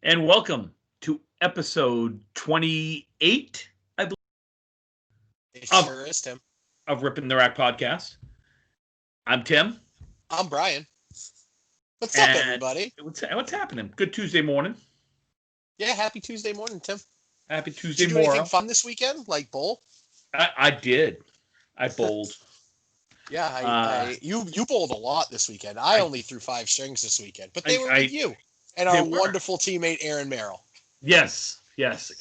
And welcome to episode 28, I believe, It of, sure is, Tim. of Ripping the Rack podcast. I'm Tim, I'm Brian. What's up, and everybody? what's happening? Good Tuesday morning. Yeah, happy Tuesday morning, Tim. Happy Did Tuesday you do anything morning. fun this weekend, like bowl? I did. I bowled. Yeah, Uh, you bowled a lot this weekend. I I, only threw 5 strings this weekend, but they I, were with I, you and they our were. wonderful teammate Aaron Merrill. Yes.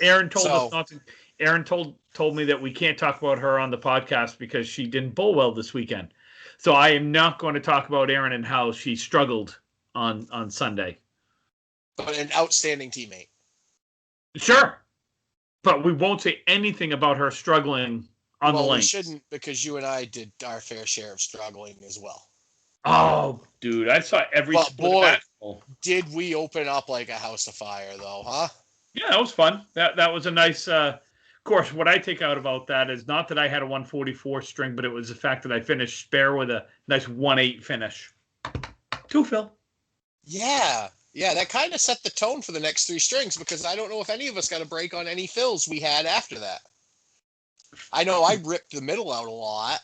Aaron told us So, not to. Aaron told me that we can't talk about her on the podcast because she didn't bowl well this weekend. So I am not going to talk about Aaron and how she struggled on Sunday. but an outstanding teammate. Sure, but we won't say anything about her struggling on the Well, we lane. shouldn't because you and I did our fair share of struggling as well. Oh, dude, I saw every But split of boy, that goal. did we open up like a house of fire, though, huh? Yeah, that was fun. That was a nice. Of course, what I take out about that is not that I had a 144 string, but it was the fact that I finished spare with a nice 1-8 finish. Two, Phil. Yeah, that kind of set the tone for the next 3 strings because I don't know if any of us got a break on any fills we had after that. I know I ripped the middle out a lot.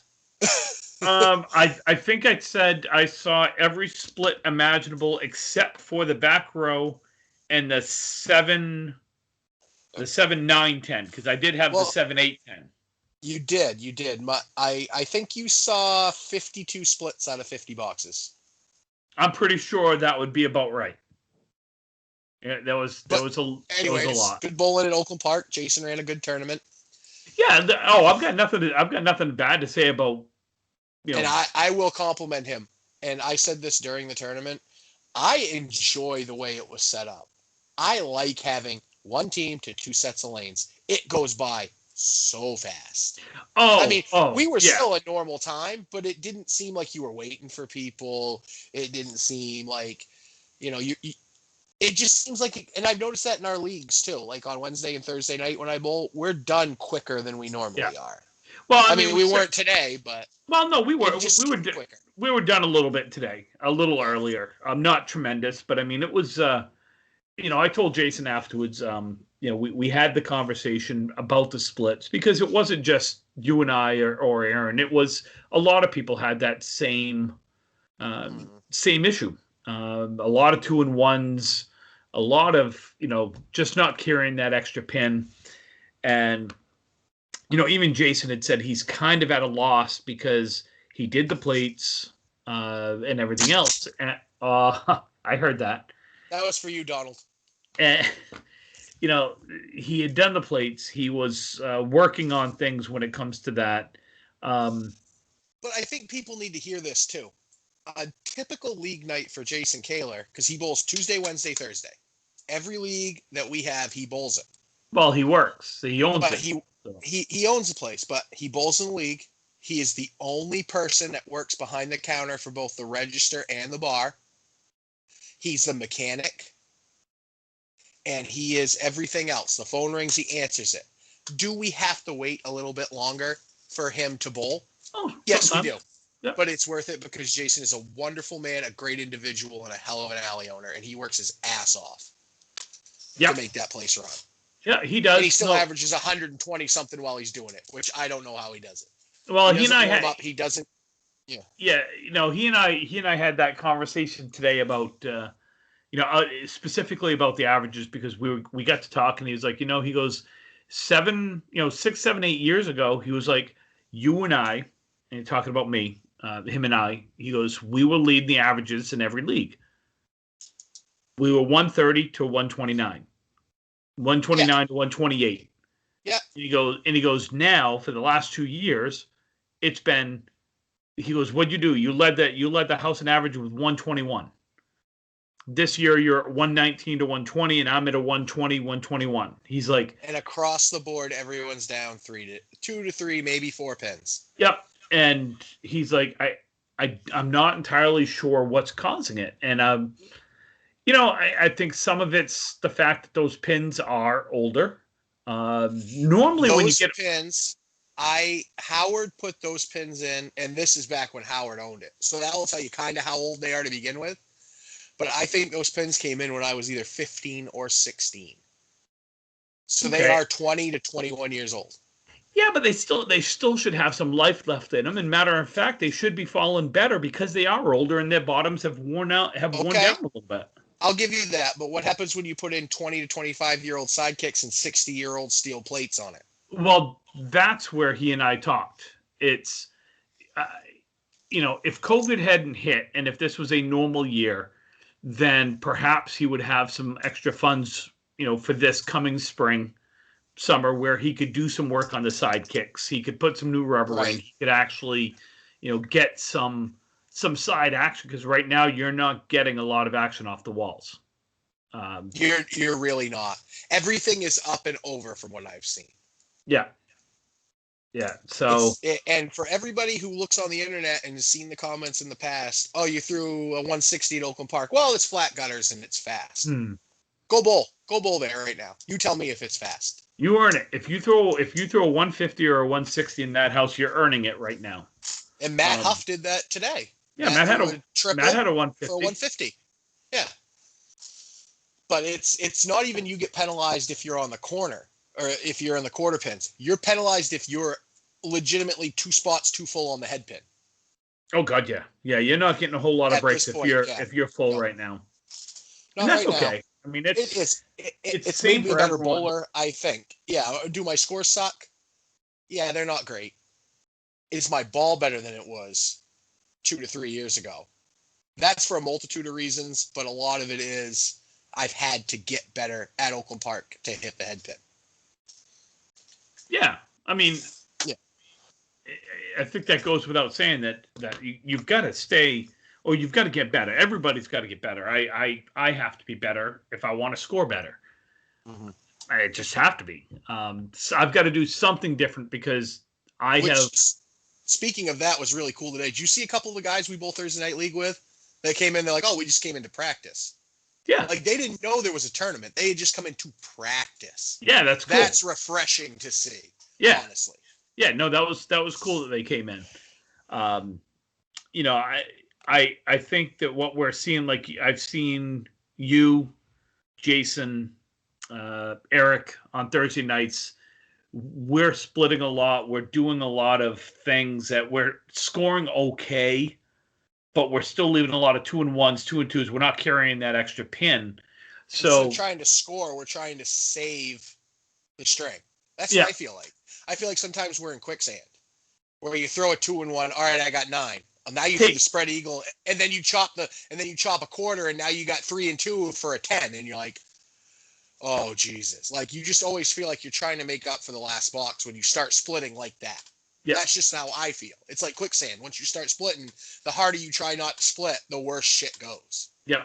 I think I said I saw every split imaginable except for the back row and the 7-9-10 because I did have the Well, 7-8-10. you did. I think you saw 52 splits out of 50 boxes. I'm pretty sure that would be about right. Yeah, that was a Anyways, lot. good bowling at Oakland Park. Jason ran a good tournament. Yeah. I've got nothing bad to say about And I will compliment him. And I said this during the tournament. I enjoy the way it was set up. I like having one team to 2 sets of lanes. It goes by so fast. I mean, we were yeah. still at normal time, but it didn't seem like you were waiting for people. It didn't seem like, you it just seems like, and I've noticed that in our leagues too. Like on Wednesday and Thursday night when I bowl, we're done quicker than we normally are. Well, I mean, we weren't today, but no, we were quicker. We were done a little bit today, a little earlier. Not tremendous, but I mean, it was. I told Jason afterwards. We had the conversation about the splits because it wasn't just you and I or Aaron. It was a lot of people had that same issue. A lot of 2-and-1s, a lot of just not carrying that extra pin, and even Jason had said he's kind of at a loss because he did the plates and everything else. And I heard that. That was for you, Donald. And he had done the plates. He was working on things when it comes to that. But I think people need to hear this too. A typical league night for Jason Kaler, because he bowls Tuesday, Wednesday, Thursday. Every league that we have, he bowls it. Well, he works. So he owns but it. He owns the place, but he bowls in the league. He is the only person that works behind the counter for both the register and the bar. He's the mechanic. And he is everything else. The phone rings, he answers it. Do we have to wait a little bit longer for him to bowl? Oh, yes, we do. Yep. But it's worth it because Jason is a wonderful man, a great individual, and a hell of an alley owner, and he works his ass off to make that place run. Yeah, he does. And he still averages 120 something while he's doing it, which I don't know how he does it. Well, he and I he doesn't. Yeah. Yeah, he and I had that conversation today about specifically about the averages because we got to talk and he was like, he goes 6, 7, 8 years ago, he was like, you and I, and talking about me, him and I, he goes, we will lead the averages in every league. We were 130 to 129, 129 to 128. Yeah. He goes, now for the last 2 years, it's been, he goes, what'd you do? You led the house in average with 121. This year you're at 119 to 120, and I'm at a 120, 121. He's like, and across the board, everyone's down 2 to 3, maybe 4 pins. Yep. And he's like, I'm not entirely sure what's causing it. And I think some of it's the fact that those pins are older. Normally those when you get pins, Howard put those pins in, and this is back when Howard owned it. So that will tell you kind of how old they are to begin with. but I think those pins came in when I was either 15 or 16. So they Okay. are 20 to 21 years old. Yeah, but they still should have some life left in them. And matter of fact, they should be falling better because they are older and their bottoms have worn Okay, down a little bit. I'll give you that. But what happens when you put in 20 to 25-year-old sidekicks and 60-year-old steel plates on it? Well, that's where he and I talked. It's uh, if COVID hadn't hit and if this was a normal year, then perhaps he would have some extra funds, for this coming spring, summer, where he could do some work on the sidekicks. He could put some new rubber in. Right. He could actually, get some side action, because right now you're not getting a lot of action off the walls. You're really not. Everything is up and over from what I've seen. Yeah. Yeah. So and for everybody who looks on the internet and has seen the comments in the past, oh, you threw a 160 at Oakland Park. Well, it's flat gutters and it's fast. Go bowl there right now. You tell me if it's fast. You earn it. If you throw a 150 or a 160 in that house, you're earning it right now. And Matt Huff did that today. Yeah, Matt had a 150. For a 150. Yeah. But it's not even you get penalized if you're on the corner or if you're in the quarter pins. You're penalized if you're legitimately 2 spots too full on the head pin. Oh God, yeah. Yeah, you're not getting a whole lot of breaks if you're full right now. And that's right okay. Now. I mean, it's made me a better bowler, I think. Yeah, do my scores suck? Yeah, they're not great. Is my ball better than it was 2 to 3 years ago? That's for a multitude of reasons, but a lot of it is I've had to get better at Oakland Park to hit the head pin. Yeah, I mean, yeah. I think that goes without saying that you've got to stay, or you've got to get better. Everybody's got to get better. I have to be better if I want to score better. Mm-hmm. I just have to be. So I've got to do something different because Speaking of that, was really cool today. Did you see a couple of the guys we both Thursday Night League with? They came in, they're like, oh, we just came into practice. Yeah. Like, they didn't know there was a tournament. They had just come into practice. Yeah, that's cool. That's refreshing to see. Yeah. Honestly. Yeah, no, that was cool that they came in. I think that what we're seeing, like I've seen you, Jason, Eric on Thursday nights, we're splitting a lot. We're doing a lot of things that we're scoring okay, but we're still leaving a lot of 2-1s, 2-2s. We're not carrying that extra pin. So trying to score, we're trying to save the string. That's what I feel like. I feel like sometimes we're in quicksand, where you throw a 2-1. All right, I got 9. Now you do the spread eagle, and then you chop a quarter, and now you got 3 and 2 for a 10, and you're like, oh Jesus! Like, you just always feel like you're trying to make up for the last box when you start splitting like that. Yeah. That's just how I feel. It's like quicksand. Once you start splitting, the harder you try not to split, the worse shit goes. Yeah.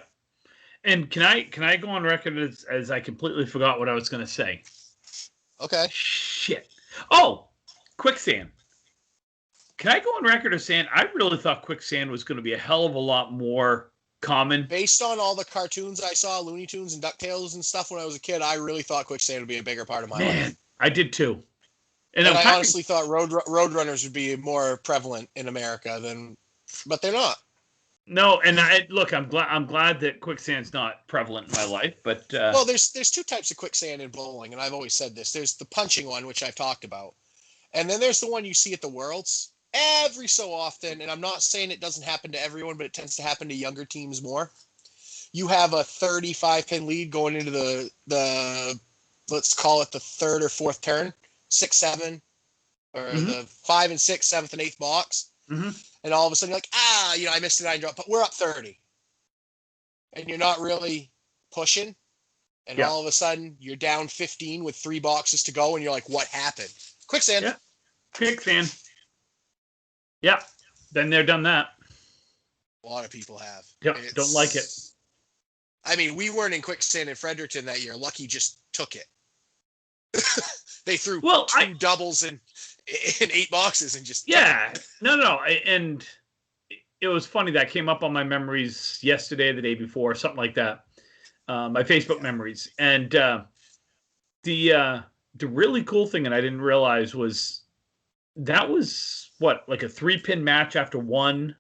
And can I go on record as I completely forgot what I was going to say? Okay. Shit. Oh, quicksand. Can I go on record as saying I really thought quicksand was going to be a hell of a lot more common? Based on all the cartoons I saw, Looney Tunes and DuckTales and stuff when I was a kid, I really thought quicksand would be a bigger part of my life. I did too. And I honestly thought road runners would be more prevalent in America but they're not. No, and I'm glad that quicksand's not prevalent in my life, but well, there's 2 types of quicksand in bowling, and I've always said this. There's the punching one, which I've talked about, and then there's the one you see at the Worlds every so often. And I'm not saying it doesn't happen to everyone, but it tends to happen to younger teams more. You have a 35-pin lead going into the let's call it the 3rd or 4th turn, 6, 7, or the 5 and 6, 7th and 8th box. Mm-hmm. And all of a sudden you're like, I missed a 9 drop, but we're up 30. And you're not really pushing. And all of a sudden you're down 15 with 3 boxes to go. And you're like, what happened? Quicksand. Yeah. Quicksand. Yeah. Been there, done that. A lot of people have. Yep. Don't like it. I mean, we weren't in quicksand in Fredericton that year. Lucky just took it. They threw 2 doubles in 8 boxes and just no, and it was funny that came up on my memories yesterday, the day before, something like that. My Facebook memories, and the really cool thing, and I didn't realize, was that was like a 3-pin match after 1.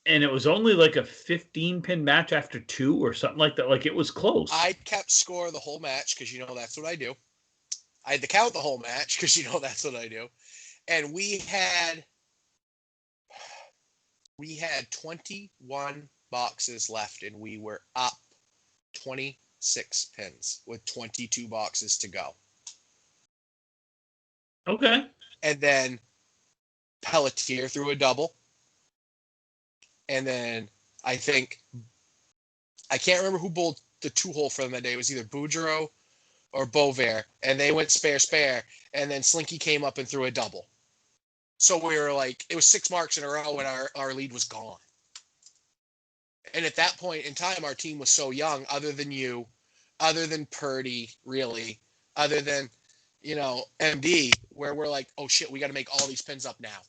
and it was only like a 15-pin match after 2 or something like that. Like, it was close. I kept score the whole match because that's what I do. I had to count the whole match because that's what I do. And we had 21 boxes left, and we were up 26 pins with 22 boxes to go. Okay. And then Pelletier threw a double. And then I can't remember who bowled the 2-hole for them that day. It was either Boudreaux or Bovair. And they went spare. And then Slinky came up and threw a double. So we were like, it was 6 marks in a row and our lead was gone. And at that point in time, our team was so young, other than you, other than Purdy, really, other than, MD, where we're like, oh shit, we got to make all these pins up now.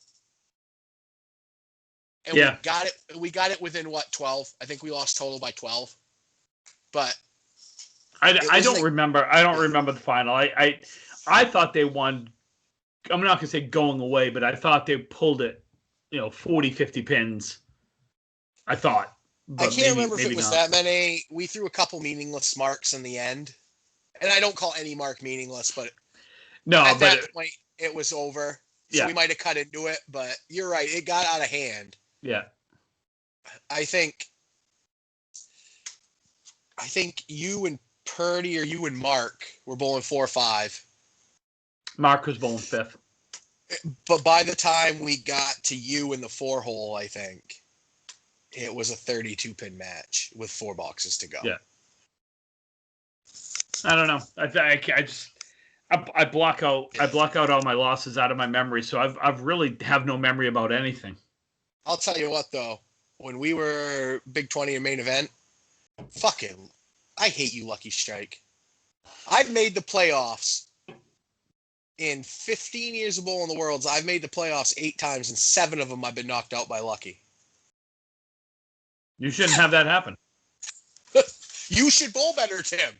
And yeah. we got it within 12? I think we lost total by 12. But I don't remember the final. I thought they won. I'm not going to say going away, but I thought they pulled it, 40, 50 pins. I thought. I can't remember if it was that many. We threw a couple meaningless marks in the end. And I don't call any mark meaningless, but at that point, it was over. So we might have cut into it, but you're right. It got out of hand. Yeah. I think you and Purdy or you and Mark were bowling 4 or 5. Mark was bowling 5th. But by the time we got to you in the 4-hole, I think it was a 32-pin match with 4 boxes to go. Yeah. I don't know. I block out all my losses out of my memory, so I've really have no memory about anything. I'll tell you what, though, when we were Big 20 in main event, I hate you, Lucky Strike. I've made the playoffs in 15 years of bowling the Worlds. I've made the playoffs 8 times, and 7 of them I've been knocked out by Lucky. You shouldn't have that happen. You should bowl better, Tim.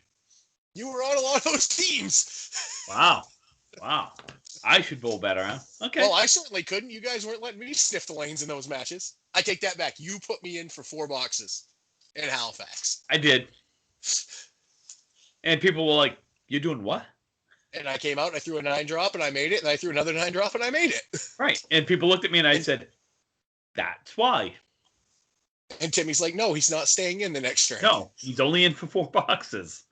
You were on a lot of those teams. Wow. I should bowl better, huh? Okay. Well, I certainly couldn't. You guys weren't letting me sniff the lanes in those matches. I take that back. You put me in for 4 boxes in Halifax. I did. And people were like, "You're doing what?" And I came out and I threw a 9-drop and I made it, and I threw another 9-drop and I made it. Right. And people looked at me and I said, "That's why." And Timmy's like, "No, he's not staying in the next string. No, he's only in for 4 boxes."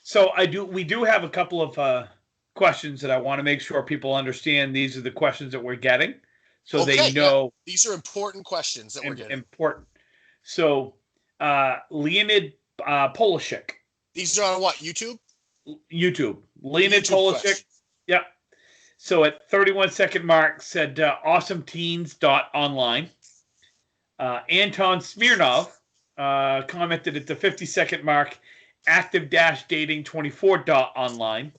So we do have a couple of questions that I want to make sure people understand. These are the questions that we're getting, so they know. Yeah. These are important questions that we're getting. Important. So, Leonid Polishek. These are on what, YouTube? YouTube. Leonid Polishek. Yep. So at 31-second mark said awesometeens.online. Anton Smirnov commented at the 50-second mark, active-dating24.online.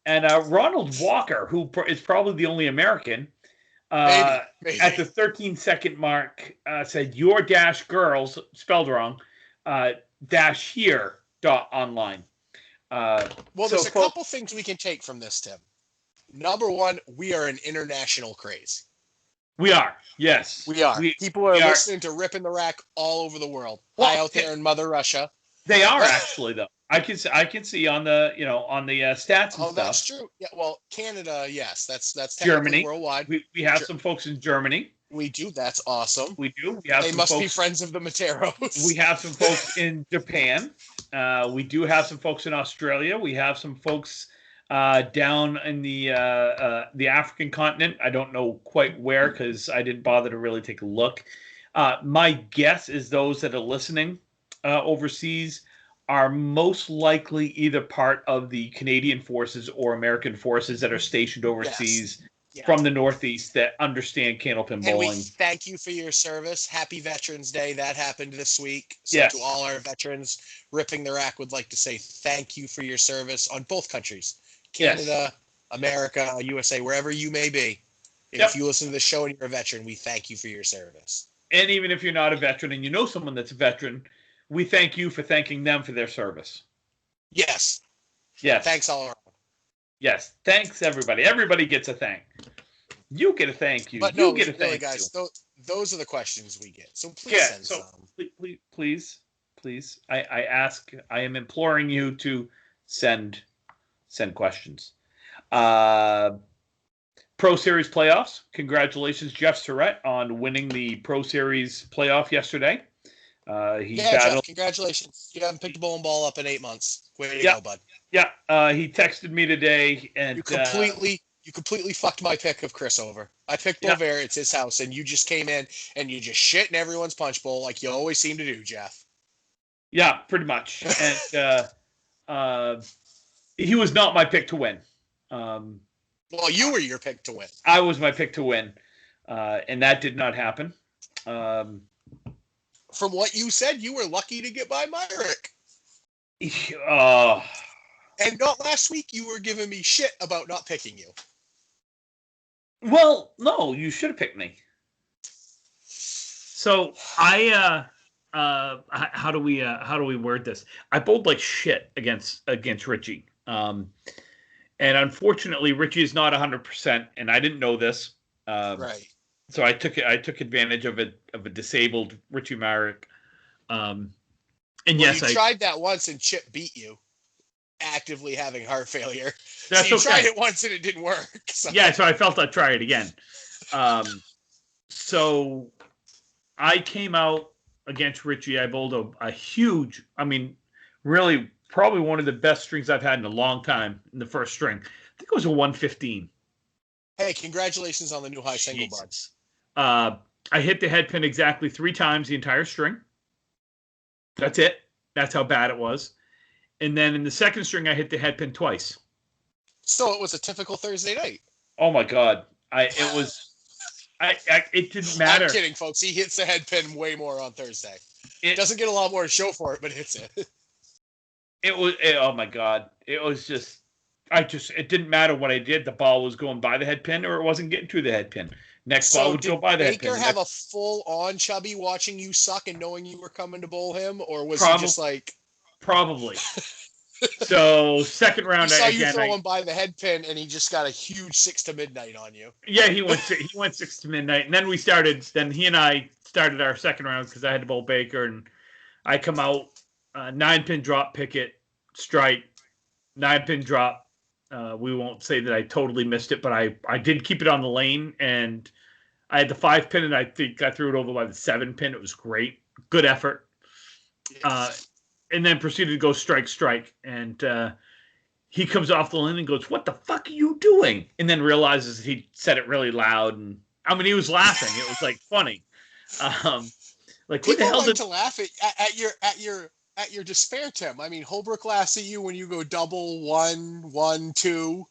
And Ronald Walker, who is probably the only American, maybe. at the 13-second mark said your dash girls, spelled wrong, dash here.online. Well, there's a couple things we can take from this, Tim. Number one, we are an international craze. We are, yes. We are. People are listening to Ripping the Rack all over the world. Well, out there in Mother Russia. They are actually, though. I can see on the stats and stuff. Oh, that's true. Yeah, well, Canada, yes, that's Germany, worldwide. We have some folks in Germany. We do. That's awesome. We do. We have. They must be friends of the Materos. We have some folks in Japan. We do have some folks in Australia. We have some folks down in the African continent. I don't know quite where because I didn't bother to really take a look. My guess is those that are listening overseas are most likely either part of the Canadian forces or American forces that are stationed overseas from the Northeast that understand candlepin bowling. And we thank you for your service. Happy Veterans Day. That happened this week. So to all our veterans, Ripping the Rack would like to say thank you for your service on both countries. Canada, America, USA, wherever you may be. If you listen to the show and you're a veteran, we thank you for your service. And even if you're not a veteran and you know someone that's a veteran, we thank you for thanking them for their service. Yes. Thanks all around. Yes. Thanks, everybody. Everybody gets a thank. You get a thank you. But you no, get a really, thank guys, you. those are the questions we get. So please Yeah. send So some. please, I am imploring you to send questions. Pro Series playoffs. Congratulations, Jeff Surratt, on winning the Pro Series playoff yesterday. Jeff, congratulations. You haven't picked a bowling ball up in 8 months. Way to go, bud. Yeah, he texted me today, and you completely fucked my pick of Chris over. I picked Bovair, it's his house, and you just came in and you just shit in everyone's punch bowl like you always seem to do, Jeff. Yeah, pretty much. And he was not my pick to win. Well, you were your pick to win. I was my pick to win, and that did not happen. From what you said, you were lucky to get by Myrick. And not last week, you were giving me shit about not picking you. Well, no, you should have picked me. So how do we word this? I bowled like shit against Richie. And unfortunately, Richie is not 100%, and I didn't know this. Right. So I took advantage of a disabled Richie Myrick. And yes, you tried that once and Chip beat you, actively having heart failure. That's so you tried it once and it didn't work. So. Yeah, so I felt I'd try it again. So I came out against Richie. I bowled a huge, really probably one of the best strings I've had in a long time in the first string. I think it was a 115. Hey, congratulations on the new high single, bud. I hit the head pin exactly 3 times the entire string. That's it. That's how bad it was. And then in the second string, I hit the head pin twice. So it was a typical Thursday night. Oh my God. It didn't matter. I'm kidding, folks. He hits the head pin way more on Thursday. It doesn't get a lot more to show for it, but hits it. Oh my God. It was just, it didn't matter what I did. The ball was going by the head pin or it wasn't getting to the head pin. Next ball would go by the head pin. Did Baker have a full-on chubby watching you suck and knowing you were coming to bowl him? Or was he just like... Probably. So, second round, he saw you throw him by the head pin, and he just got a huge 6 to midnight on you. Yeah, he went 6 to midnight. And then he and I started our second round because I had to bowl Baker. And I come out, 9-pin drop, picket, strike, 9-pin drop. We won't say that I totally missed it, but I did keep it on the lane, and I had the 5-pin, and I think I threw it over by the 7-pin. It was great. Good effort. And then proceeded to go strike. And he comes off the lane and goes, "What the fuck are you doing?" And then realizes that he said it really loud. And he was laughing. It was like funny. Like, what the hell did to laugh at your despair, Tim? Holbrook laughs at you when you go double 1, 1, 2,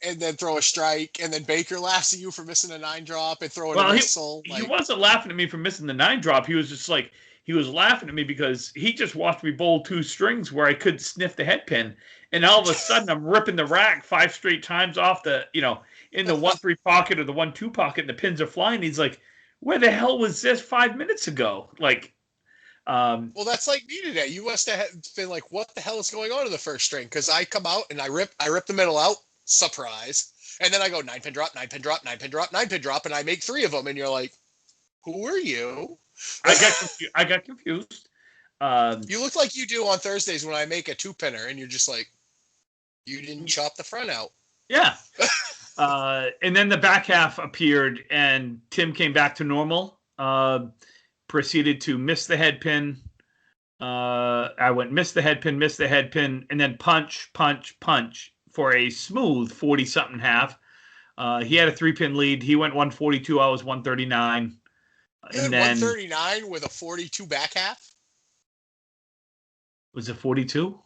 and then throw a strike, and then Baker laughs at you for missing a 9 drop and throwing a whistle. He wasn't laughing at me for missing the 9 drop. He was just like, he was laughing at me because he just watched me bowl 2 strings where I could sniff the head pin, and all of a sudden I'm ripping the rack 5 straight times off the, in the 1-3 pocket or the 1-2 pocket, and the pins are flying. He's like, "Where the hell was this 5 minutes ago?" Like, well, that's like me today. You must have been like, "What the hell is going on in the first string?" Because I come out and I rip the middle out, surprise, and then I go 9-pin drop, 9-pin drop, 9-pin drop, 9-pin drop, and I make 3 of them, and you're like, "Who are you?" I got confused. You look like you do on Thursdays when I make a 2-pinner, and you're just like, you didn't chop the front out. Yeah. And then the back half appeared, and Tim came back to normal. Proceeded to miss the head pin. I went miss the head pin, and then punch for a smooth 40-something half. He had a 3-pin lead. He went 142. I was 139. And then 139 with a 42 back half? Was it 42?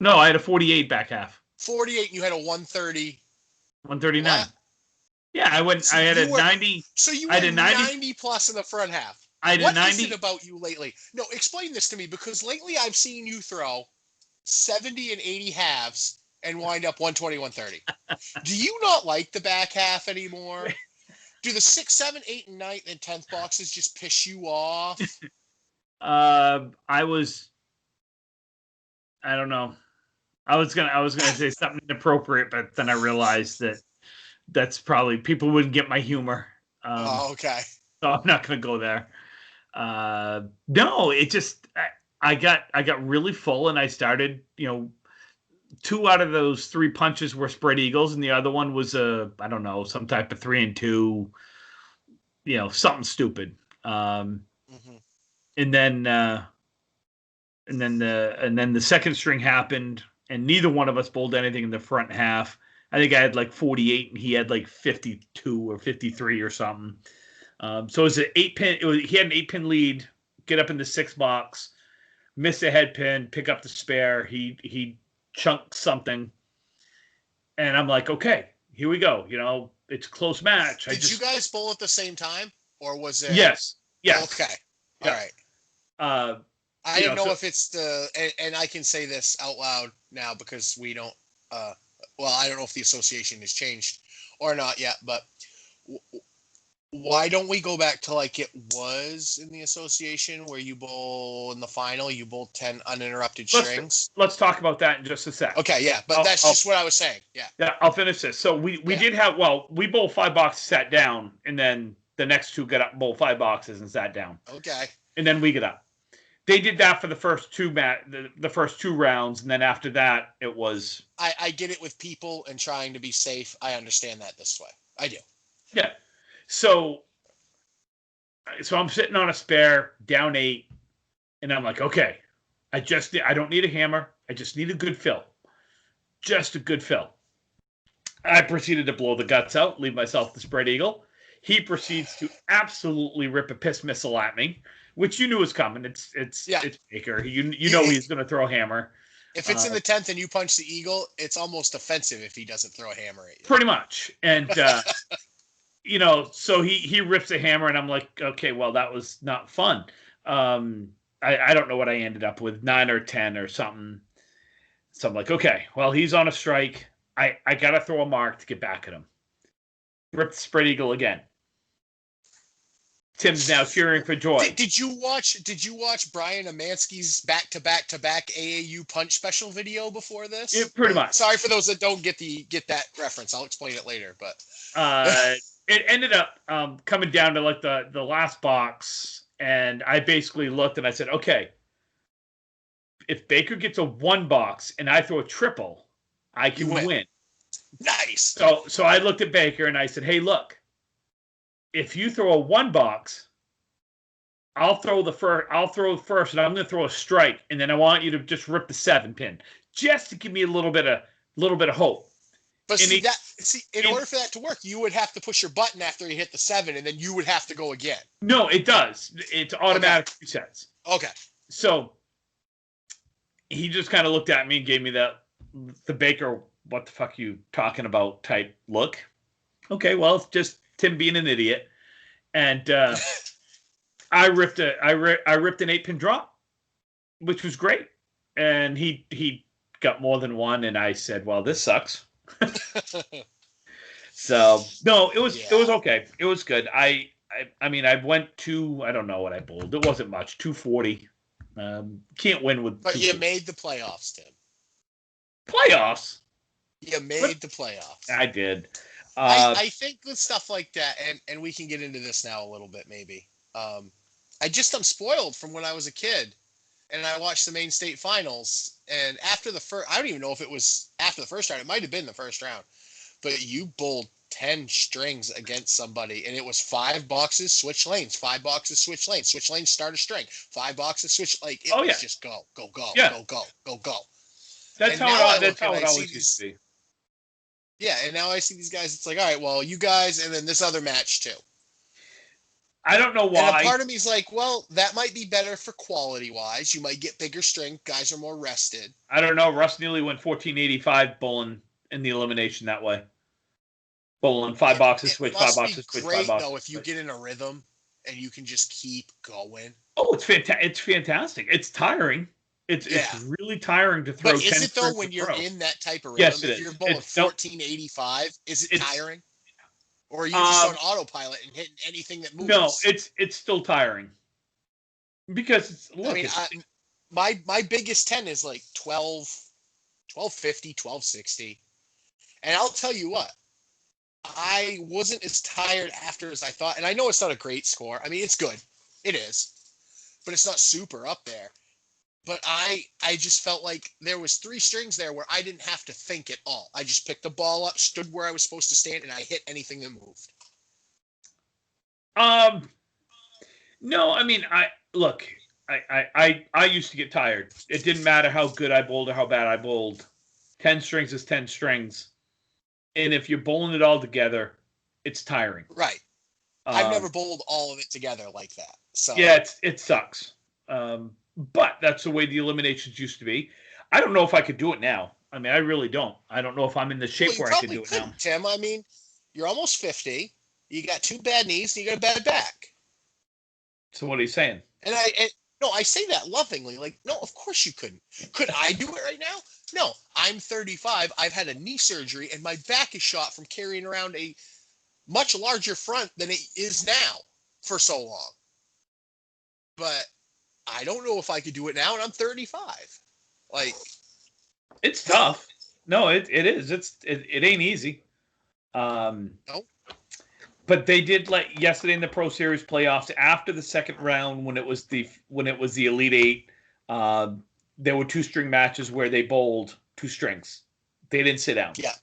No, I had a 48 back half. 48, and you had a 130. 139. What? Yeah, I had a 90. So you had a 90 plus in the front half. I had what a 90. What is it about you lately? No, explain this to me, because lately I've seen you throw 70 and 80 halves and wind up 120, 130. Do you not like the back half anymore? Do the 6, 7, 8, and 9th and 10th boxes just piss you off? I don't know. I was gonna say something inappropriate, but then I realized that that's probably, people wouldn't get my humor. Okay. No, I'm not going to go there. No, it just I got really full, and I started. Two out of those three punches were spread eagles, and the other one was I don't know, some type of 3-2. Something stupid. Hmm. And then the second string happened, and neither one of us bowled anything in the front half. I think I had like 48, and he had like 52 or 53 or something. So it was an 8-pin. He had an 8-pin lead. Get up in the 6 box, miss a head pin, pick up the spare. He chunked something, and I'm like, okay, here we go. It's a close match. Did you guys bowl at the same time, or was it? Yes, yes, Okay, all yeah. right. Uh, I didn't know if it's and I can say this out loud now because we don't. Well, I don't know if the association has changed or not yet, but why don't we go back to like it was in the association where you bowl in the final, you bowl 10 uninterrupted strings? Let's talk about that in just a sec. Okay, yeah, but that's just what I was saying. Yeah. Yeah, I'll finish this. So we did have, we bowled 5 boxes, sat down, and then the next two got up, bowled 5 boxes and sat down. Okay. And then we get up. They did that for the first the first 2 rounds, and then after that it was. I get it with people and trying to be safe. I understand that this way. I do. Yeah. So I'm sitting on a spare, down 8, and I'm like, okay, I don't need a hammer. I just need a good fill. Just a good fill. I proceeded to blow the guts out, leave myself the spread eagle. He proceeds to absolutely rip a piss missile at me, which you knew was coming. It's Baker. You know he's going to throw a hammer. If it's in the 10th and you punch the eagle, it's almost offensive if he doesn't throw a hammer at you. Pretty much. And so he rips a hammer, and I'm like, okay, well, that was not fun. I don't know what I ended up with, 9 or 10 or something. So I'm like, okay, well, he's on a strike. I got to throw a mark to get back at him. Rip the spread eagle again. Tim's now cheering for joy. Did you watch Brian Amansky's back-to-back AAU punch special video before this? Yeah, pretty much. Sorry for those that don't get that reference. I'll explain it later. But it ended up coming down to like the last box, and I basically looked and I said, okay, if Baker gets a 1 box and I throw a triple, I can win. Nice. So I looked at Baker and I said, hey, look, if you throw a 1 box, I'll throw first, and I'm going to throw a strike, and then I want you to just rip the 7-pin, just to give me a little bit of hope. But in order for that to work, you would have to push your button after you hit the 7, and then you would have to go again. No, it does. It's automatic resets. Okay. So he just kind of looked at me and gave me the Baker, what the fuck are you talking about type look. Okay, well, it's just Tim being an idiot. And I ripped an 8-pin drop, which was great. And he got more than one, and I said, well, this sucks. So no, it was okay. It was good. I mean, I went to, I don't know what I bowled. It wasn't much, 240. Can't win with. But you made the playoffs, Tim. Playoffs. You made the playoffs. I did. I think with stuff like that, and we can get into this now a little bit, maybe. I'm spoiled from when I was a kid, and I watched the Maine State Finals. And after the first, I don't even know if it was after the first round. It might have been the first round, but you bowled 10 strings against somebody, and it was 5 boxes, switch lanes, 5 boxes, switch lanes, switch lanes, start a string, 5 boxes, switch. Like it was just go, yeah. go. That's how it always used to be. Yeah, and now I see these guys. It's like, all right, well, you guys, and then this other match too. I don't know why. And a part of me is like, well, that might be better for quality-wise. You might get bigger string. Guys are more rested. I don't know. Russ Neely went 1485 bowling in the elimination that way. Bowling 5 boxes, switch 5 boxes, switch 5 boxes. Though, if you get in a rhythm and you can just keep going. Oh, it's fantastic! It's fantastic. It's tiring. It's really tiring to throw. But is it though when you're in that type of rhythm? Yes, it if is. You're bowling 1485. Is it tiring? Or are you just on autopilot and hitting anything that moves? No, it's still tiring. Because my biggest 10 is like 1250, 1260. And I'll tell you what, I wasn't as tired after as I thought. And I know it's not a great score. I mean, it's good. It is. But it's not super up there. But I just felt like there was three strings there where I didn't have to think at all. I just picked the ball up, stood where I was supposed to stand, and I hit anything that moved. No, I mean, I used to get tired. It didn't matter how good I bowled or how bad I bowled. 10 strings is 10 strings. And if you're bowling it all together, it's tiring. Right. I've never bowled all of it together like that. So yeah, it sucks. But that's the way the eliminations used to be. I don't know if I could do it now. I mean, I really don't. I don't know if I'm in the shape where I could do it now. Tim, I mean, you're almost 50. You got two bad knees and you got a bad back. So what are you saying? No, I say that lovingly. Like, no, of course you couldn't. Could I do it right now? No, I'm 35. I've had a knee surgery and my back is shot from carrying around a much larger front than it is now for so long. But I don't know if I could do it now, and I'm 35. Like, it's tough. No, it is. It ain't easy. no. But they did let yesterday in the Pro Series playoffs after the second round when it was the Elite Eight. There were 2-string matches where they bowled 2 strings. They didn't sit down. Yeah.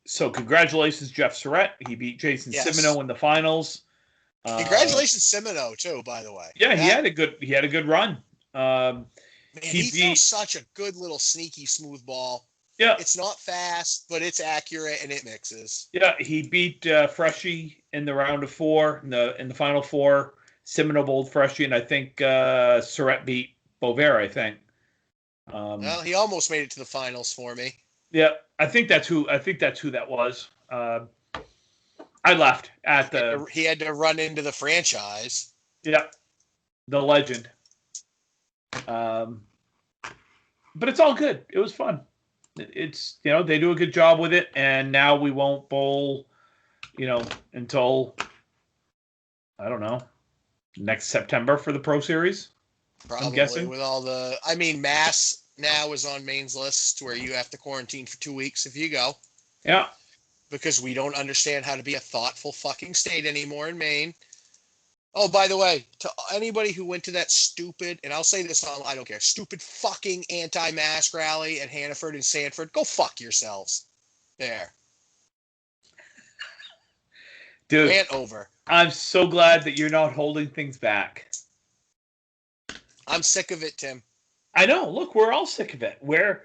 So congratulations, Jeff Surratt. He beat Jason Simino in the finals. Congratulations, Simino, too, by the way. Yeah, he had a good run. Man, he throws such a good little sneaky smooth ball. Yeah. It's not fast, but it's accurate and it mixes. Yeah, he beat Freshie in the round of 4 in the final 4. Simino bowled Freshie, and I think Surratt beat Bover, I think. Well, he almost made it to the finals for me. Yeah, I think that's who that was. I left at the. He had to run into the franchise. Yeah, the legend. But it's all good. It was fun. It's they do a good job with it, and now we won't bowl, until I don't know, next September for the Pro Series. Probably, I'm guessing with all the. I mean, Mass now is on Maine's list where you have to quarantine for 2 weeks if you go. Yeah. Because we don't understand how to be a thoughtful fucking state anymore in Maine. Oh, by the way, to anybody who went to that stupid, and I'll say this on, I don't care, stupid fucking anti-mask rally at Hannaford and Sanford, go fuck yourselves. There. Dude. Rant over. I'm so glad that you're not holding things back. I'm sick of it, Tim. I know. Look, we're all sick of it. We're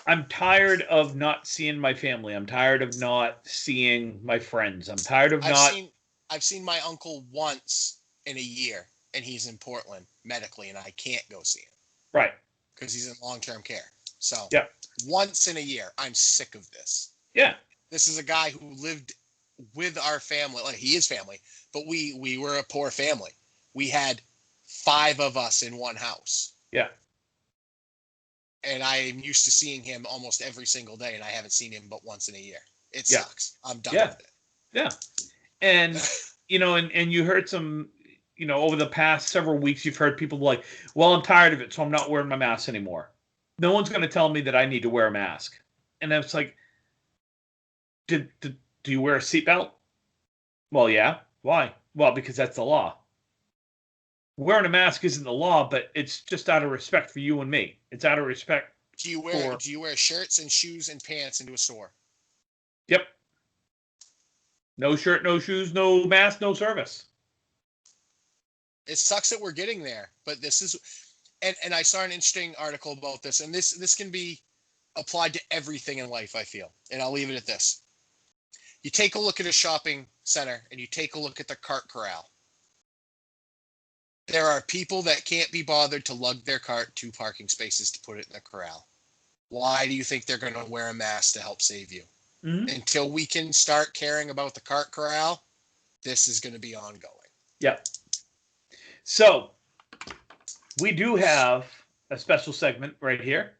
I'm tired of not seeing my family. I'm tired of not seeing my friends. I'm tired of I've seen my uncle once in a year, and he's in Portland medically, and I can't go see him. Right. Because he's in long-term care. So, yeah. Once in a year, I'm sick of this. Yeah. This is a guy who lived with our family. Like, he is family, but we were a poor family. We had 5 of us in one house. Yeah. And I'm used to seeing him almost every single day, and I haven't seen him but once in a year. It sucks. I'm done with it. Yeah. And, and you heard some, over the past several weeks, you've heard people like, well, I'm tired of it, so I'm not wearing my mask anymore. No one's going to tell me that I need to wear a mask. And it's like, do you wear a seatbelt? Well, yeah. Why? Well, because that's the law. Wearing a mask isn't the law, but it's just out of respect for you and me. It's out of respect. Do you wear shirts and shoes and pants into a store? Yep. No shirt, no shoes, no mask, no service. It sucks that we're getting there, but this is, and I saw an interesting article about this, and this can be applied to everything in life, I feel, and I'll leave it at this. You take a look at a shopping center and you take a look at the cart corral. There are people that can't be bothered to lug their cart 2 parking spaces to put it in the corral. Why do you think they're going to wear a mask to help save you? Mm-hmm. Until we can start caring about the cart corral, this is going to be ongoing. Yeah. So, we do have a special segment right here.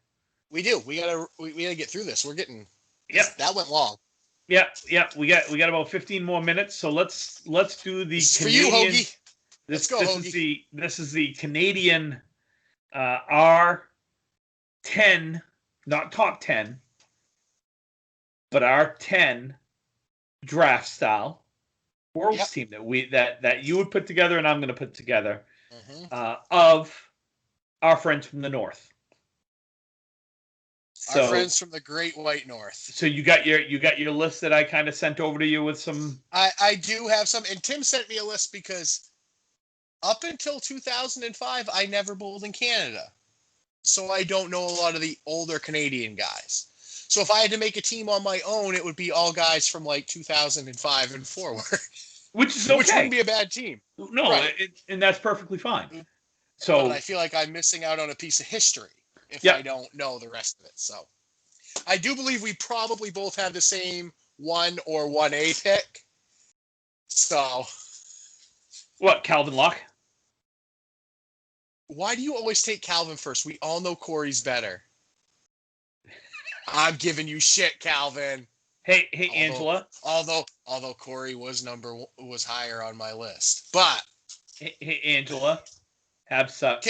We do. We gotta get through this. We're getting. Yeah. That went long. Yeah. We got about 15 more minutes. So let's do the Canadian. For you, Hoagie. Let's go, Hoagie. This is the Canadian R10 not top 10, but our 10 draft style world's team that you would put together and I'm going to put together of our friends from the north. Our friends from the Great White North. So you got your list that I kind of sent over to you with some. I do have some, and Tim sent me a list because up until 2005, I never bowled in Canada, so I don't know a lot of the older Canadian guys. So if I had to make a team on my own, it would be all guys from like 2005 and forward. Which is okay. Which wouldn't be a bad team. No, right. And that's perfectly fine. So, but I feel like I'm missing out on a piece of history if I don't know the rest of it. So I do believe we probably both have the same 1 or 1A pick. So. What, Calvin Locke? Why do you always take Calvin first? We all know Corey's better. I'm giving you shit, Calvin. Hey, Angela. Although Corey was higher on my list, but hey, Angela, have suck.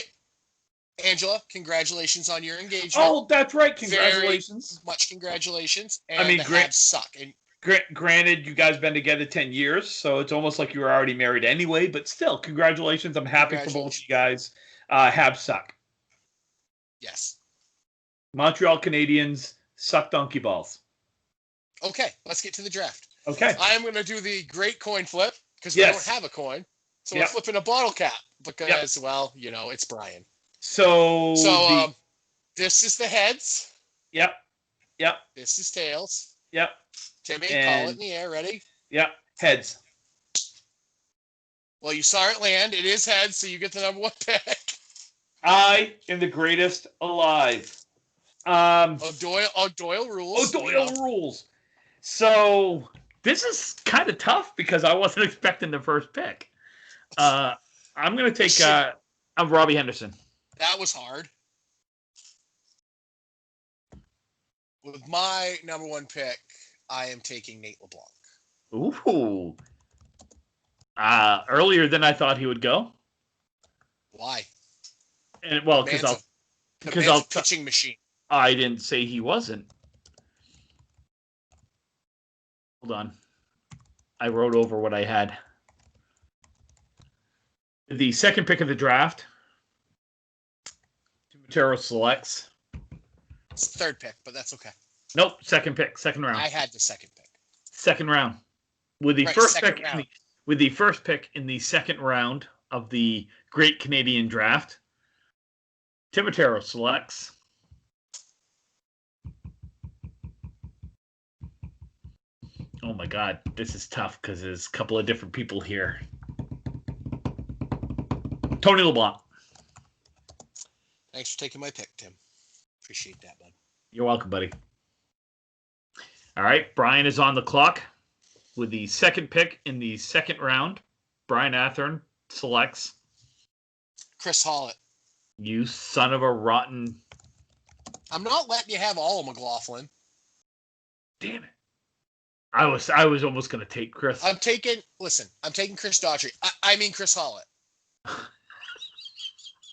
Angela, congratulations on your engagement. Oh, that's right. Congratulations. Very much congratulations. And the Habs suck. And granted, you guys been together 10 years, so it's almost like you were already married anyway. But still, congratulations. I'm happy for both of you guys. Habs suck. Yes. Montreal Canadiens suck donkey balls. Okay, let's get to the draft. Okay. I am going to do the great coin flip because we don't have a coin. So we're flipping a bottle cap because, well, it's Brian. So this is the heads. Yep. This is tails. Yep. Timmy, call it in the air. Ready? Yep. Heads. Well, you saw it land. It is heads, so you get the number 1 pick. I am the greatest alive. Doyle rules. Doyle rules. So this is kind of tough because I wasn't expecting the first pick. I'm going to take Robbie Henderson. That was hard. With my number 1 pick, I am taking Nate LeBlanc. Ooh. Earlier than I thought he would go. Why? And well, because I'll pitching machine. I didn't say he wasn't. Hold on. I wrote over what I had. The second pick of the draft. Timotero selects. It's the 3rd pick, but that's okay. Nope, second pick, second round. I had the 2nd pick. Second round. With the first pick with the first pick in the second round of the Great Canadian Draft, Timotero selects oh my God, this is tough because there's a couple of different people here. Tony LeBlanc. Thanks for taking my pick, Tim. Appreciate that, bud. You're welcome, buddy. All right, Brian is on the clock with the second pick in the second round. Brian Athern selects Chris Hollett. You son of a rotten. I'm not letting you have all of McLaughlin. Damn it. I was almost going to take Chris. I'm taking Chris Daughtry. I mean Chris Hollett.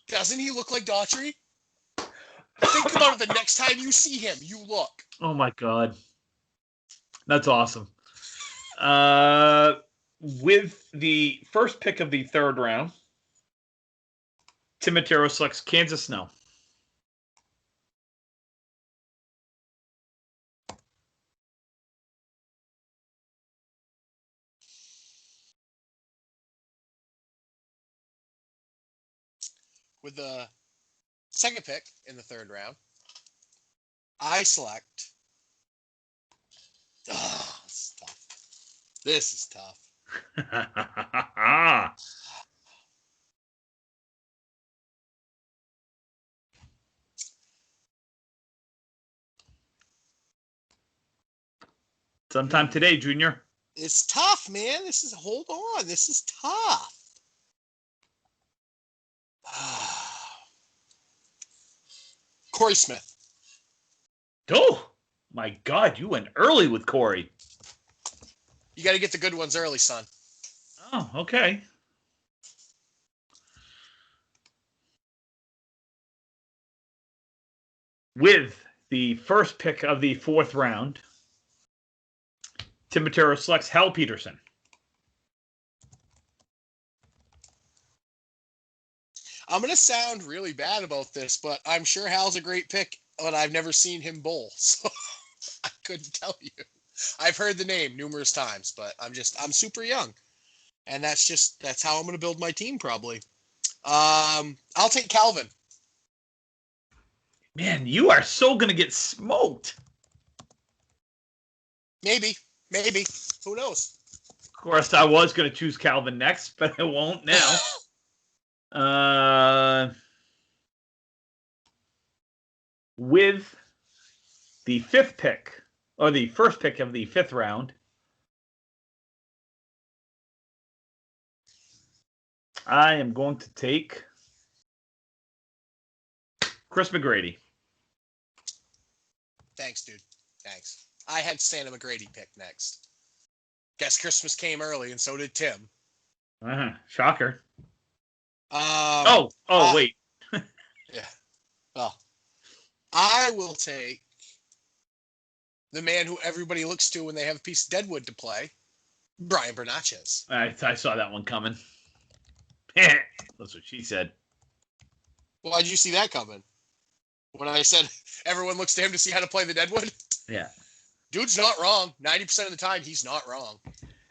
Doesn't he look like Daughtry? Think about it the next time you see him. You look. Oh, my God. That's awesome. With the first pick of the third round, Timotero selects Kansas Snow. With the second pick in the third round, I select. Oh, this is tough. This is tough. Sometime today, Junior. It's tough, man. Hold on. This is tough. Corey Smith. Oh, my God. You went early with Corey. You got to get the good ones early, son. Oh, okay. With the first pick of the 4th round, Tim Matero selects Hal Peterson. I'm going to sound really bad about this, but I'm sure Hal's a great pick, but I've never seen him bowl, so I couldn't tell you. I've heard the name numerous times, but I'm super young, and that's how I'm going to build my team probably. I'll take Calvin. Man, you are so going to get smoked. Maybe. Who knows? Of course, I was going to choose Calvin next, but I won't now. With the 5th pick, or the first pick of the 5th round, I am going to take Chris McGrady. Thanks, dude. Thanks. I had Santa McGrady picked next. Guess Christmas came early, and so did Tim. Shocker. Wait. Yeah. Well, I will take the man who everybody looks to when they have a piece of deadwood to play, Brian Bernatchez. I saw that one coming. That's what she said. Why'd you see that coming? When I said everyone looks to him to see how to play the deadwood? Yeah. Dude's not wrong. 90% of the time, he's not wrong.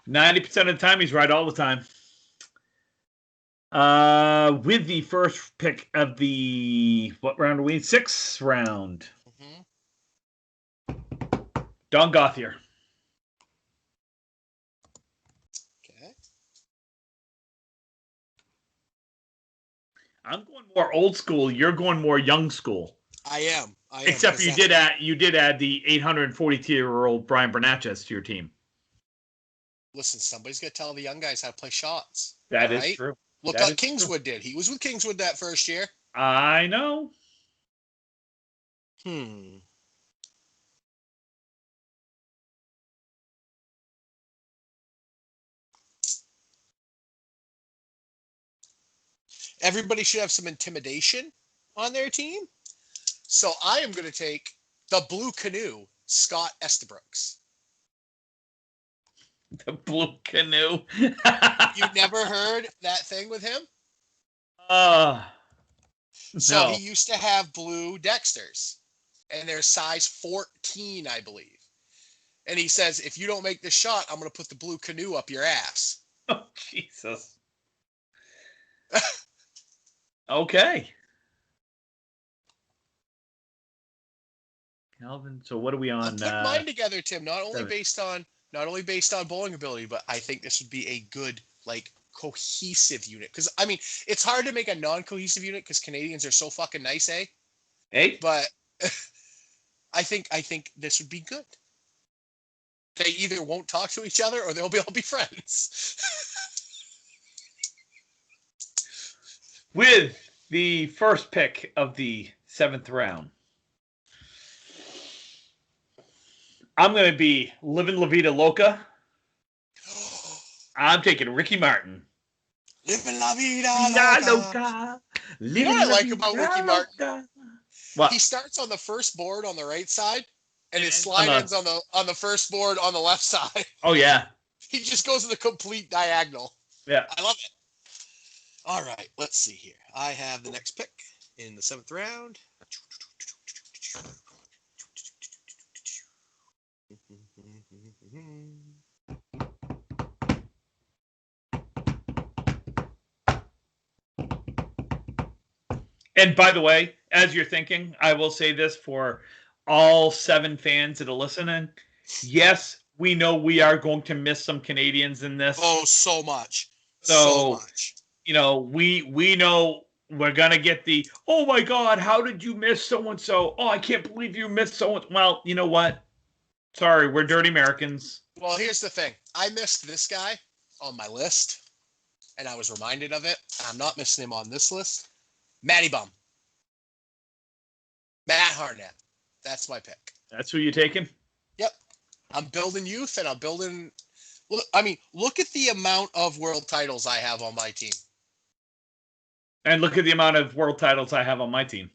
90% of the time, he's right all the time. With the first pick of the, what round are we in? 6th round. Mm-hmm. Don Gothier. Okay. I'm going more old school. You're going more young school. I am. Except you did add the 842-year-old Brian Bernatchez to your team. Listen, somebody's got to tell the young guys how to play shots. That is true. Look what Kingswood did. He was with Kingswood that first year. I know. Everybody should have some intimidation on their team. So I am going to take the Blue Canoe, Scott Estabrooks. The Blue Canoe. You never heard that thing with him? So no. he used to have blue Dexters, and they're size 14, I believe. And he says, if you don't make this shot, I'm going to put the Blue Canoe up your ass. Oh, Jesus. Okay. Calvin, so what are we on? Put mine together, Tim. Not only based on bowling ability, but I think this would be a good, cohesive unit. Because I mean, it's hard to make a non-cohesive unit because Canadians are so fucking nice, eh? Hey. But I think this would be good. They either won't talk to each other or they'll all be friends. With the first pick of the 7th round, I'm going to be living La Vida Loca. I'm taking Ricky Martin. Living La Vida Loca. You know what I like about Ricky Martin? What? He starts on the first board on the right side, and his slide ends on the first board on the left side. Oh, yeah. He just goes to the complete diagonal. Yeah. I love it. All right, let's see here. I have the next pick in the 7th round. And by the way, as you're thinking, I will say this for all 7 fans that are listening. Yes, we know we are going to miss some Canadians in this. Oh, so much. So much. You know, we know we're going to get the, oh my God, how did you miss so-and-so? Oh, I can't believe you missed so-and-so. Well, you know what? Sorry, we're dirty Americans. Well, here's the thing. I missed this guy on my list, and I was reminded of it. I'm not missing him on this list. Matty Bum. Matt Harnett. That's my pick. That's who you're taking? Yep. I'm building youth, and I'm building... look at the amount of world titles I have on my team. And look at the amount of world titles I have on my team.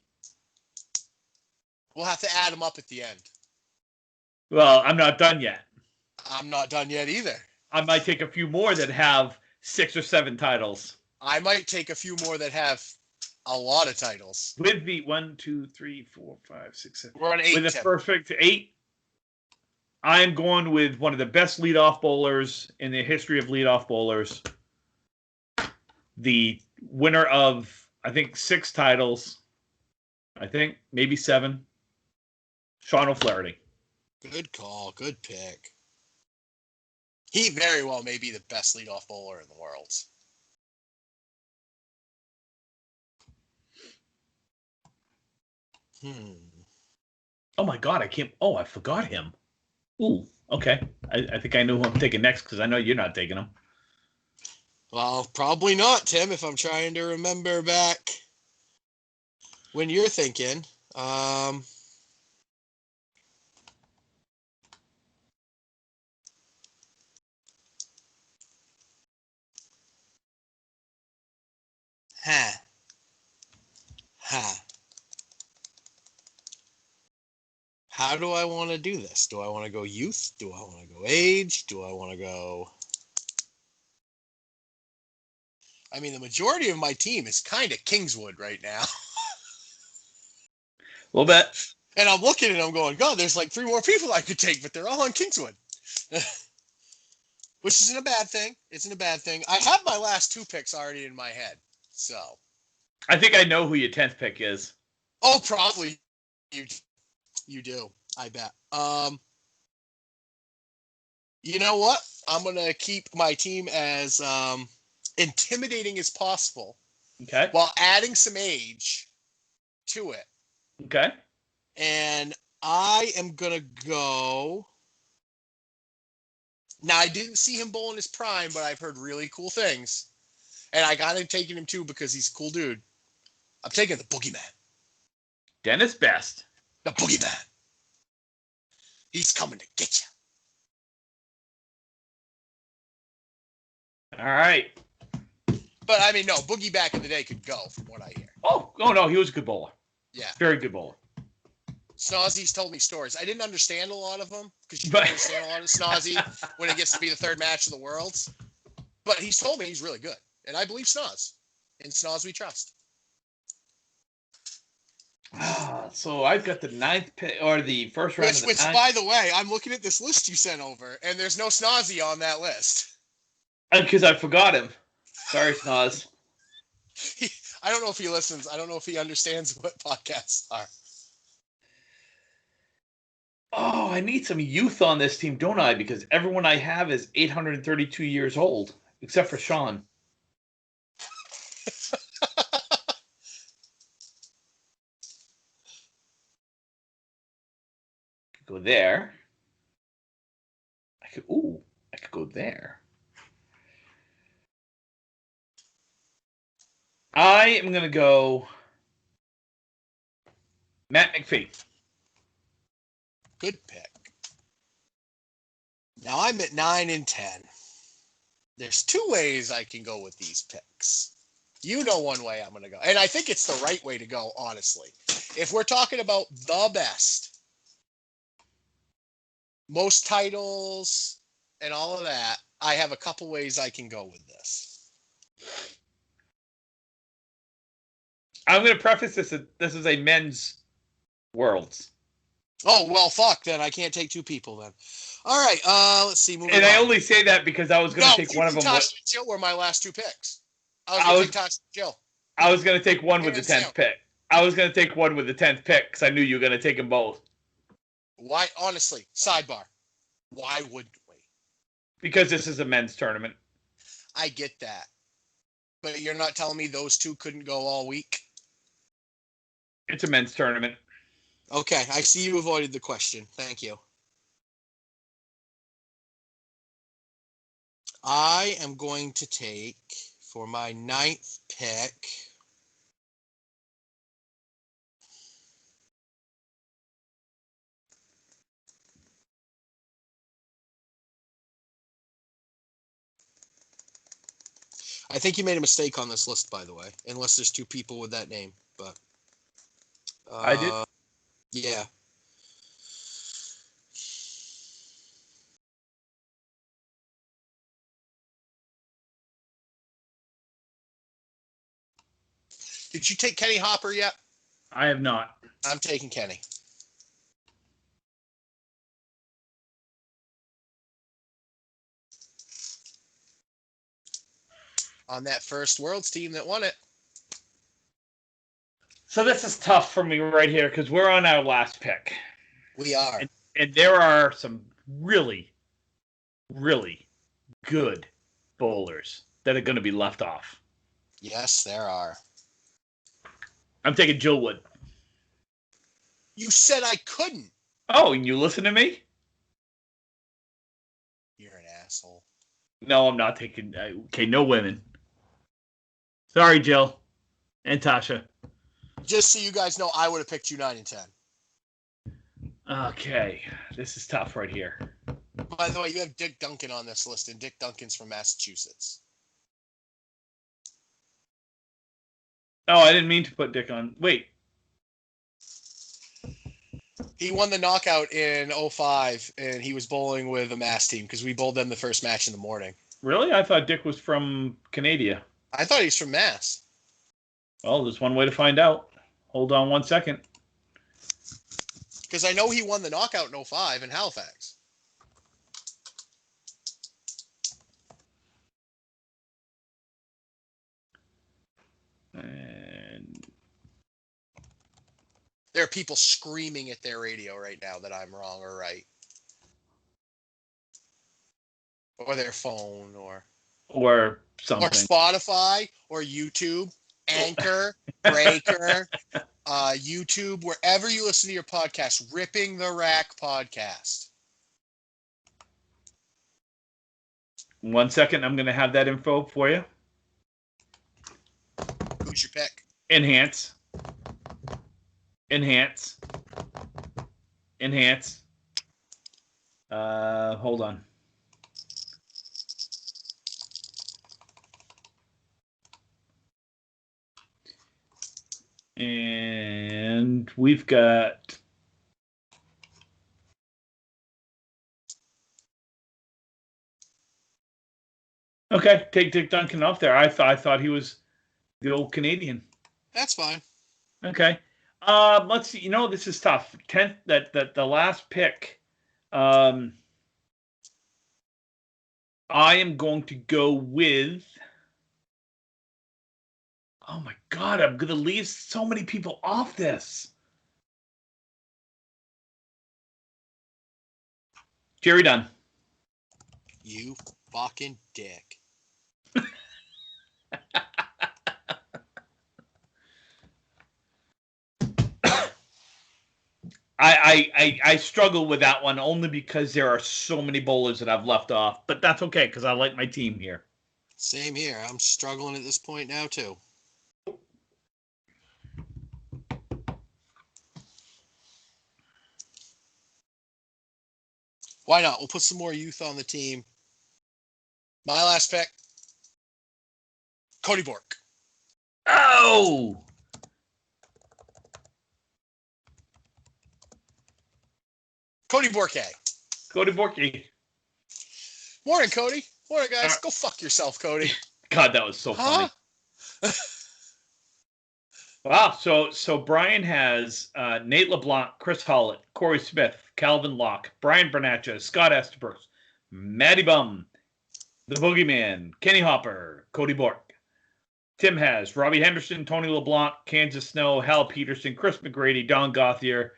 We'll have to add them up at the end. Well, I'm not done yet. I'm not done yet either. I might take a few more that have 6 or 7 titles. I might take a few more that have a lot of titles. With the 1, 2, 3, 4, 5, 6, 7. We're on 8. With a perfect 8. I'm going with one of the best leadoff bowlers in the history of leadoff bowlers. The winner of, I think, 6 titles. I think maybe 7. Sean O'Flaherty. Good call. Good pick. He very well may be the best leadoff bowler in the world. Oh my God, I can't. Oh, I forgot him. Ooh, okay. I think I know who I'm taking next because I know you're not taking him. Well, probably not, Tim, if I'm trying to remember back when you're thinking. How do I want to do this? Do I want to go youth? Do I want to go age? Do I want to go... I mean, the majority of my team is kind of Kingswood right now. A little bit. And I'm looking and I'm going, God, there's like 3 more people I could take, but they're all on Kingswood. Which isn't a bad thing. Isn't a bad thing. I have my last 2 picks already in my head. So. I think I know who your 10th pick is. Oh, probably you do. I bet. You know what? I'm going to keep my team as intimidating as possible. Okay. While adding some age to it. Okay. And I am going to go... Now, I didn't see him bowl in his prime, but I've heard really cool things. And I got him taking him, too, because he's a cool dude. I'm taking the Boogeyman. Dennis Best. The Boogeyman. He's coming to get you. All right. But, I mean, no, Boogie back in the day could go, from what I hear. Oh, no, he was a good bowler. Yeah. Very good bowler. Snozzy's told me stories. I didn't understand a lot of them, because you don't understand a lot of Snozzy when it gets to be the 3rd match of the Worlds. But he's told me he's really good. And I believe Snoz. In Snoz we trust. So I've got the 9th pick, or the first round of the 9th. By the way, I'm looking at this list you sent over, and there's no Snozzy on that list. Because I forgot him. Sorry, Snoz. I don't know if he listens. I don't know if he understands what podcasts are. Oh, I need some youth on this team, don't I? Because everyone I have is 832 years old, except for Sean. Go there. I could go there. I am going to go Matt McPhee. Good pick. Now I'm at 9 and 10. There's 2 ways I can go with these picks. You know one way I'm going to go. And I think it's the right way to go, honestly. If we're talking about the best, most titles, and all of that, I have a couple ways I can go with this. I'm going to preface this. This is a men's Worlds. Oh, well, fuck, then. I can't take 2 people, then. All right, let's see. And I only say that because I was going to take one of them. Tasha and Jill were my last 2 picks. I was going to take Tasha and Jill. I was going to take one with the 10th pick. I was going to take one with the 10th pick because I knew you were going to take them both. Why? Honestly, sidebar. Why wouldn't we? Because this is a men's tournament. I get that. But you're not telling me those 2 couldn't go all week? It's a men's tournament. Okay, I see you avoided the question. Thank you. I am going to take, for my 9th pick, I think you made a mistake on this list, by the way, unless there's 2 people with that name. But I did. Yeah. Did you take Kenny Hopper yet? I have not. I'm taking Kenny. On that first Worlds team that won it. So this is tough for me right here because we're on our last pick. We are. And there are some really, really good bowlers that are going to be left off. Yes, there are. I'm taking Joe Wood. You said I couldn't. Oh, and you listen to me? You're an asshole. No, I'm not taking. Okay, no women. Sorry, Jill and Tasha. Just so you guys know, I would have picked you 9 and 10. Okay, this is tough right here. By the way, you have Dick Duncan on this list, and Dick Duncan's from Massachusetts. Oh, I didn't mean to put Dick on. Wait. He won the knockout in 05, and he was bowling with a Mass team because we bowled them the first match in the morning. Really? I thought Dick was from Canada. I thought he was from Mass. Well, there's one way to find out. Hold on 1 second. Because I know he won the knockout in 05 in Halifax. And there are people screaming at their radio right now that I'm wrong or right. Or their phone or something. Or Spotify or YouTube, Anchor, Breaker, YouTube, wherever you listen to your podcast, Ripping the Rack podcast. 1 second, I'm going to have that info for you. Who's your pick? Enhance. Hold on. And we've got okay. Take Dick Duncan off there. I thought he was the old Canadian. That's fine. Okay. Let's see. You know, this is tough. 10th. That the last pick. I am going to go with. Oh my God! I'm going to leave so many people off this. Jerry Dunn. You fucking dick. I struggle with that one only because there are so many bowlers that I've left off, but that's okay because I like my team here. Same here. I'm struggling at this point now too. Why not? We'll put some more youth on the team. My last pick, Cody Bork. Oh! Cody Borke. Cody Borky. Morning, Cody. Morning, guys. Go fuck yourself, Cody. God, that was so funny. Wow. So Brian has Nate LeBlanc, Chris Hollett, Corey Smith, Calvin Locke, Brian Bernatchez, Scott Estabrook, Matty Bum, The Boogeyman, Kenny Hopper, Cody Bork. Tim has Robbie Henderson, Tony LeBlanc, Kansas Snow, Hal Peterson, Chris McGrady, Don Gauthier,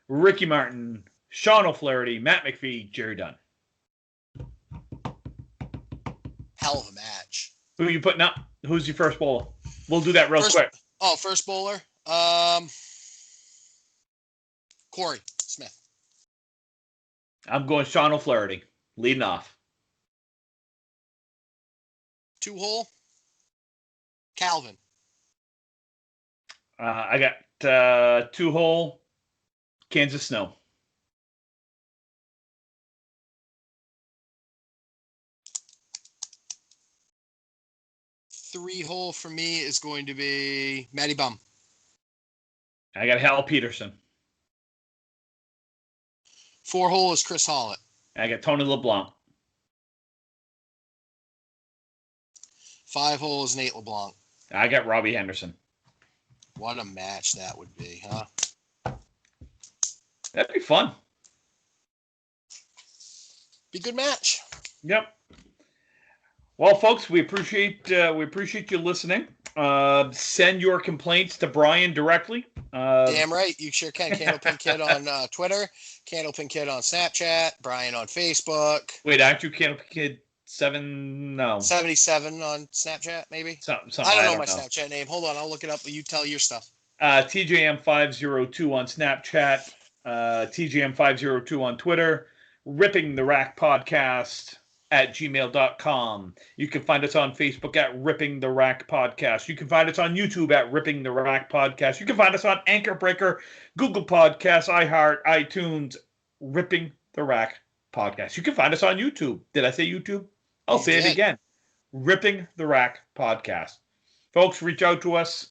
Ricky Martin, Sean O'Flaherty, Matt McPhee, Jerry Dunn. Hell of a match. Who are you putting up? Who's your first bowler? We'll do that real quick. Oh, first bowler? Corey Smith. I'm going Sean O'Flaherty, leading off. 2-hole? Calvin. I got 2-hole Kansas Snow. Three-hole for me is going to be Matty Bum. I got Hal Peterson. 4-hole is Chris Hollett. I got Tony LeBlanc. 5-hole is Nate LeBlanc. I got Robbie Henderson. What a match that would be, huh? That'd be fun. Be a good match. Yep. Well, folks, we appreciate you listening. Send your complaints to Brian directly. Damn right. You sure can. Candlepin Kid on Twitter, Candlepin Kid on Snapchat, Brian on Facebook. Wait, aren't you Candlepin Kid 7? No. 77 on Snapchat, maybe? Something, I don't know my Snapchat name. Hold on, I'll look it up. You tell your stuff. TJM502 on Snapchat. TJM502 on Twitter. Ripping the Rack Podcast at gmail.com. You can find us on Facebook at Ripping the Rack Podcast. You can find us on YouTube at Ripping the Rack Podcast. You can find us on Anchor Breaker, Google Podcasts, iHeart, iTunes, Ripping the Rack Podcast. You can find us on YouTube. Did I say YouTube? I'll say it again. Ripping the Rack Podcast. Folks, reach out to us.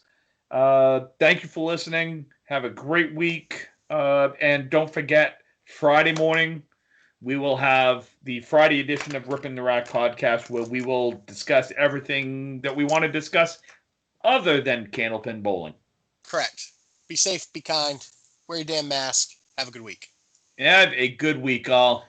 Thank you for listening. Have a great week. And don't forget, Friday morning, we will have the Friday edition of Ripping the Rack Podcast, where we will discuss everything that we want to discuss other than Candlepin Bowling. Correct. Be safe, be kind, wear your damn mask. Have a good week. Have a good week, all.